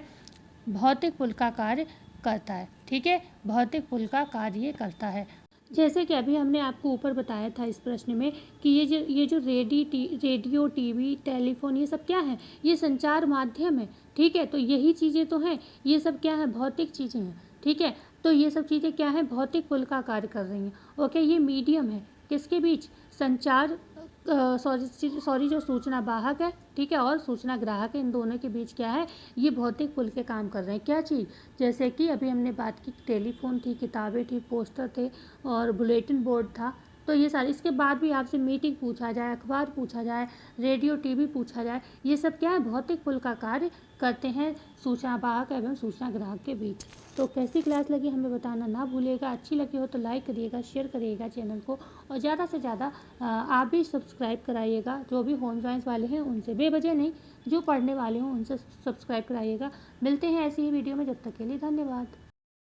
भौतिक पुल का कार्य करता है, ठीक है, भौतिक पुल का कार्य करता है। जैसे कि अभी हमने आपको ऊपर बताया था इस प्रश्न में कि ये जो रेडियो, टीवी, टेलीफोन, ये सब क्या है, ये संचार माध्यम है, ठीक है। तो यही चीज़ें तो हैं, ये सब क्या है, भौतिक चीज़ें हैं, ठीक है। तो ये सब चीज़ें क्या है, भौतिक पुल का कार्य कर रही हैं, ओके। ये मीडियम है किसके बीच, संचार सॉरी जो सूचना वाहक है, ठीक है, और सूचना ग्राहक है, इन दोनों के बीच क्या है, ये भौतिक पुल के काम कर रहे हैं। क्या चीज़, जैसे कि अभी हमने बात की टेलीफोन थी, किताबें थी, पोस्टर थे और बुलेटिन बोर्ड था। तो ये सारे, इसके बाद भी आपसे मीटिंग पूछा जाए, अखबार पूछा जाए, रेडियो, टीवी पूछा जाए, ये सब क्या है, भौतिक पुल का कार्य करते हैं सूचना वाहक एवं सूचना ग्राहक के बीच। तो कैसी क्लास लगी हमें बताना ना भूलिएगा। अच्छी लगी हो तो लाइक करिएगा, शेयर करिएगा चैनल को, और ज़्यादा से ज़्यादा आप भी सब्सक्राइब कराइएगा। जो भी होम साइंस वाले हैं उनसे, बेवजह नहीं, जो पढ़ने वाले हों उनसे सब्सक्राइब कराइएगा। मिलते हैं ऐसी ही वीडियो में, जब तक के लिए धन्यवाद।